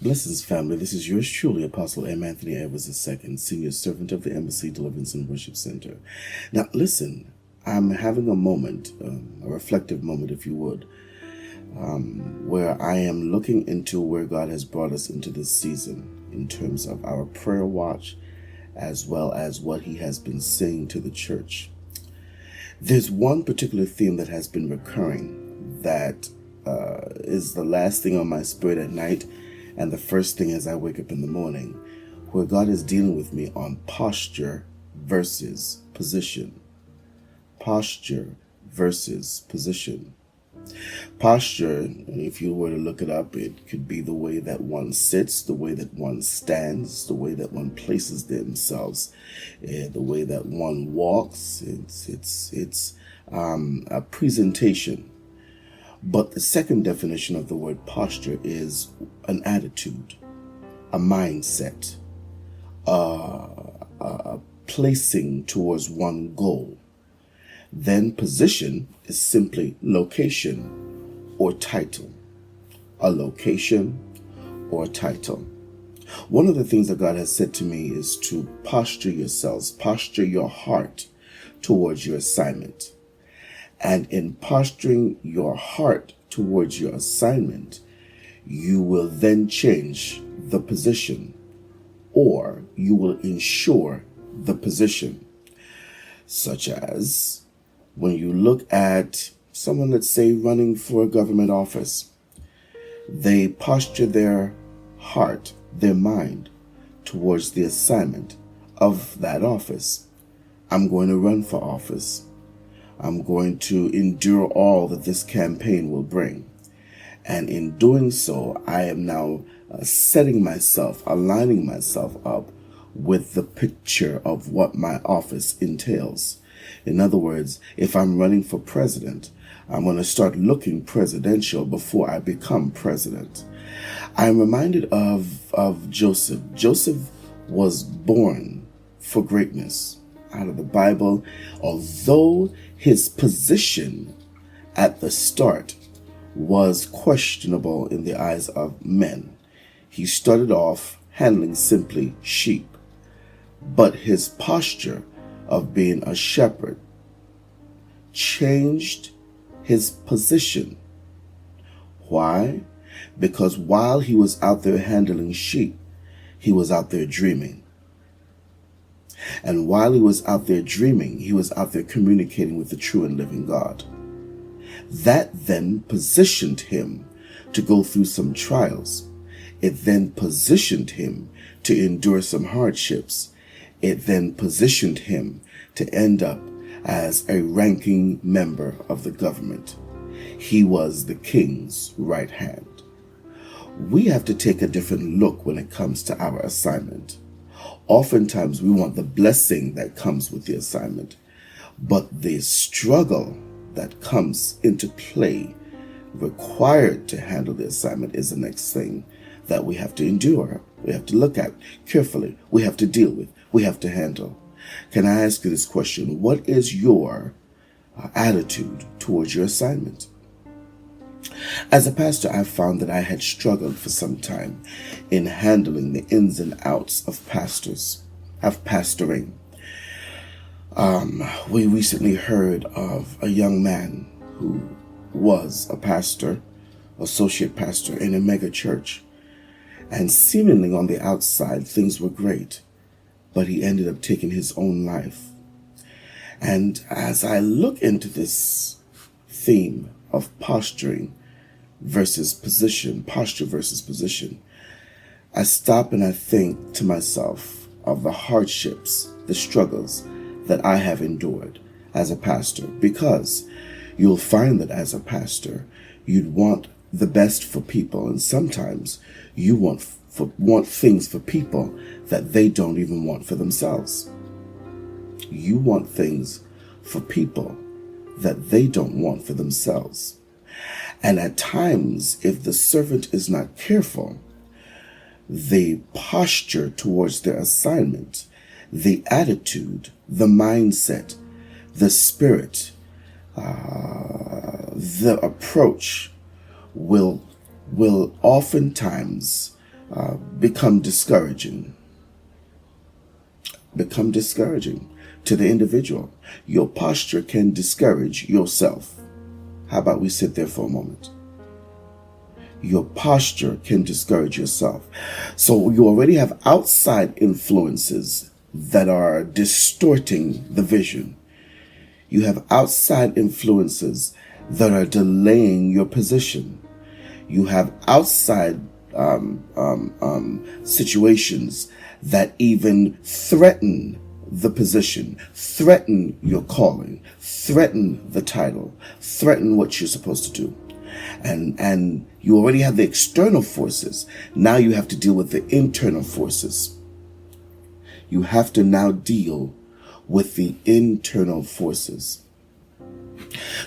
Blessings, family. This is yours truly, Apostle M. Anthony Evers II, Senior Servant of the Embassy Deliverance and Worship Center. Now, listen, I'm having a moment, a reflective moment, if you would, where I am looking into where God has brought us into this season in terms of our prayer watch, as well as what He has been saying to the church. There's one particular theme that has been recurring that is the last thing on my spirit at night and the first thing as I wake up in the morning, where God is dealing with me on posture versus position. Posture versus position. Posture, if you were to look it up, it could be the way that one sits, the way that one stands, the way that one places themselves, the way that one walks. It's a presentation. But the second definition of the word posture is an attitude, a mindset, a placing towards one goal. Then position is simply location or title, a location or title. One of the things that God has said to me is to posture yourselves, posture your heart towards your assignment. And in posturing your heart towards your assignment, you will then change the position, or you will ensure the position. Such as when you look at someone, let's say, running for a government office, they posture their heart, their mind, towards the assignment of that office. I'm going to run for office. I'm going to endure all that this campaign will bring. And in doing so, I am now setting myself, aligning myself up with the picture of what my office entails. In other words, if I'm running for president, I'm going to start looking presidential before I become president. I'm reminded of Joseph. Joseph was born for greatness. Out of the Bible, although his position at the start was questionable in the eyes of men. He started off handling simply sheep, but his posture of being a shepherd changed his position. Why? Because while he was out there handling sheep, he was out there dreaming. And while he was out there dreaming, he was out there communicating with the true and living God. That then positioned him to go through some trials. It then positioned him to endure some hardships. It then positioned him to end up as a ranking member of the government. He was the king's right hand. We have to take a different look when it comes to our assignment. Oftentimes, we want the blessing that comes with the assignment, but the struggle that comes into play required to handle the assignment is the next thing that we have to endure. We have to look at carefully. We have to deal with. We have to handle. Can I ask you this question? What is your attitude towards your assignment? As a pastor, I found that I had struggled for some time in handling the ins and outs of pastoring. We recently heard of a young man who was a pastor, associate pastor in a mega church, and seemingly on the outside things were great, but he ended up taking his own life. And as I look into this theme of posturing versus position, posture versus position, I stop and I think to myself of the hardships, the struggles that I have endured as a pastor, because you'll find that as a pastor, you'd want the best for people, and sometimes you want things for people that they don't even want for themselves. You want things for people that they don't want for themselves. And at times, if the servant is not careful, the posture towards their assignment, the attitude, the mindset, the spirit, the approach will oftentimes become discouraging. Become discouraging to the individual. Your posture can discourage yourself. How about we sit there for a moment? Your posture can discourage yourself. So you already have outside influences that are distorting the vision. You have outside influences that are delaying your position. You have outside situations that even threaten the position, threaten your calling, threaten the title, threaten what you're supposed to do. And you already have the external forces. Now you have to deal with the internal forces. You have to now deal with the internal forces.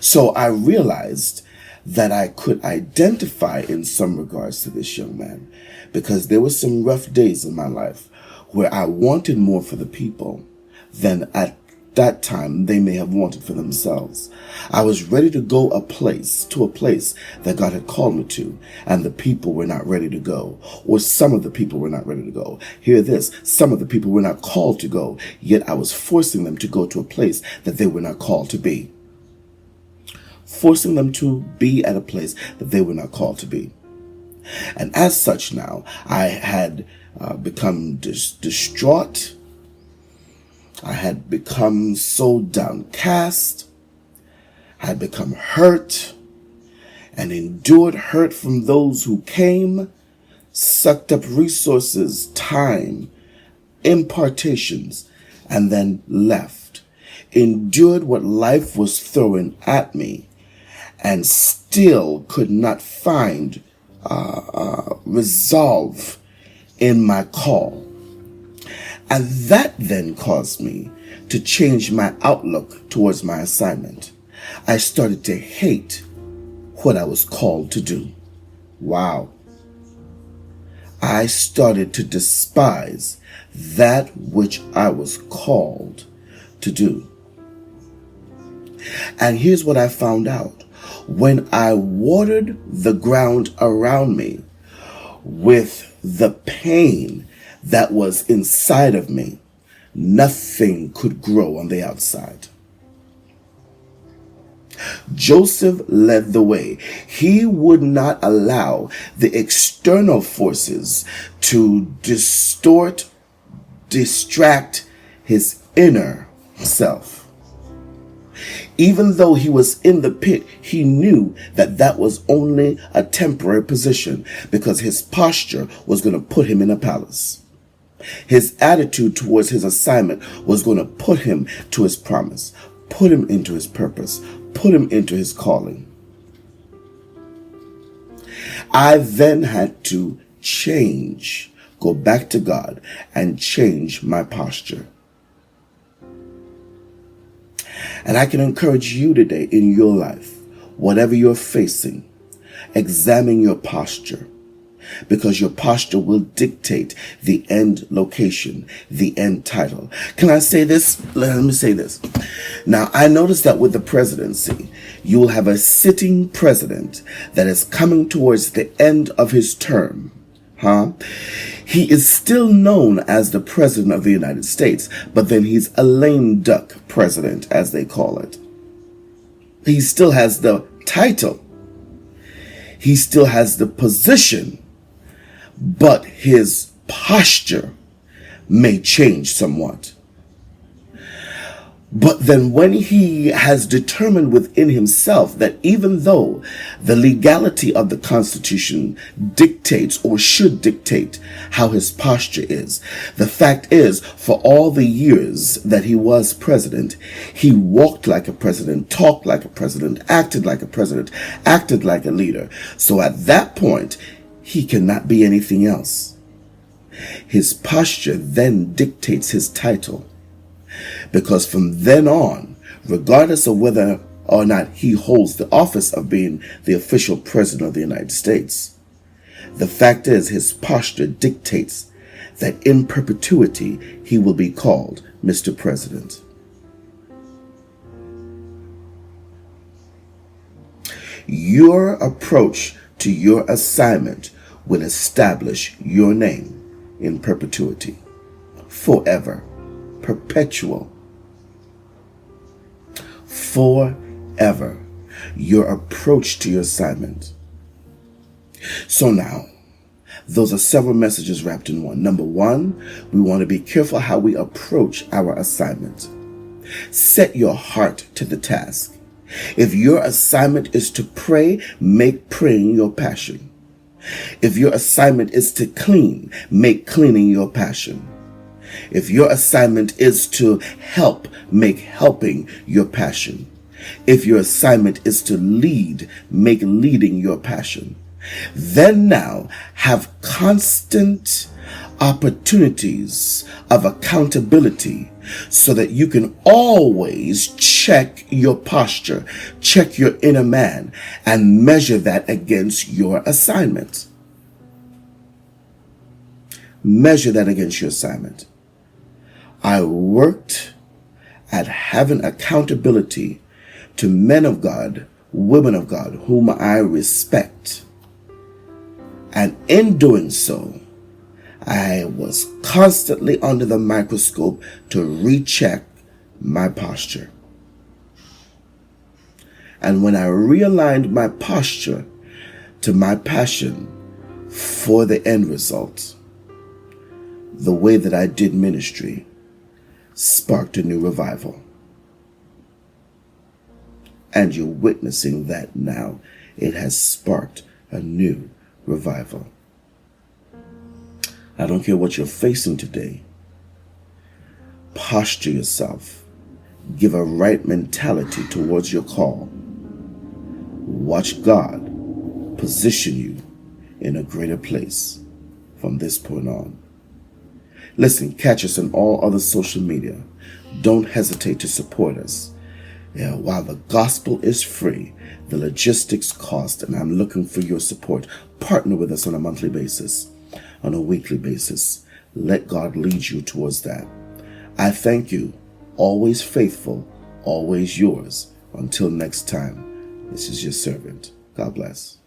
So I realized that I could identify in some regards to this young man, because there were some rough days in my life where I wanted more for the people than at that time they may have wanted for themselves. I was ready to go to a place that God had called me to, and the people were not ready to go, or some of the people were not ready to go. Hear this, some of the people were not called to go, yet I was forcing them to go to a place that they were not called to be. Forcing them to be at a place that they were not called to be. And as such now, I had become distraught. I had become so downcast. I had become hurt and endured hurt from those who came, sucked up resources, time, impartations, and then left. Endured what life was throwing at me, and still could not find resolve in my call. And that then caused me to change my outlook towards my assignment. I started to hate what I was called to do. Wow. I started to despise that which I was called to do. And here's what I found out. When I watered the ground around me with the pain that was inside of me, nothing could grow on the outside. Joseph led the way. He would not allow the external forces to distract his inner self. Even though he was in the pit, he knew that that was only a temporary position, because his posture was going to put him in a palace. His attitude towards his assignment was going to put him to his promise, put him into his purpose, put him into his calling. I then had to go back to God and change my posture. And I can encourage you today in your life, whatever you're facing, examine your posture, because your posture will dictate the end location, the end title. Can I say this? Let me say this. Now, I noticed that with the presidency, you will have a sitting president that is coming towards the end of his term. He is still known as the President of the United States, but then he's a lame duck president, as they call it. He still has the title. He still has the position, but his posture may change somewhat. But then when he has determined within himself that even though the legality of the Constitution dictates or should dictate how his posture is, the fact is, for all the years that he was president, he walked like a president, talked like a president, acted like a president, acted like a leader. So at that point, he cannot be anything else. His posture then dictates his title. Because from then on, regardless of whether or not he holds the office of being the official president of the United States, the fact is his posture dictates that in perpetuity he will be called Mr. President. Your approach to your assignment will establish your name in perpetuity, forever, perpetual, forever. Your approach to your assignment. So now, those are several messages wrapped in one. Number one, we want to be careful how we approach our assignment. Set your heart to the task. If your assignment is to pray, make praying your passion. If your assignment is to clean, make cleaning your passion. If your assignment is to help, make helping your passion. If your assignment is to lead, make leading your passion. Then now have constant opportunities of accountability so that you can always check your posture, check your inner man, and measure that against your assignment. Measure that against your assignment. I worked at having accountability to men of God, women of God, whom I respect. And in doing so, I was constantly under the microscope to recheck my posture. And when I realigned my posture to my passion for the end result, the way that I did ministry sparked a new revival. And you're witnessing that now. It has sparked a new revival. I don't care what you're facing today. Posture yourself. Give a right mentality towards your call. Watch God position you in a greater place from this point on. Listen, catch us on all other social media. Don't hesitate to support us. While the gospel is free, the logistics cost, and I'm looking for your support. Partner with us on a monthly basis, on a weekly basis. Let God lead you towards that. I thank you. Always faithful, always yours. Until next time, this is your servant. God bless.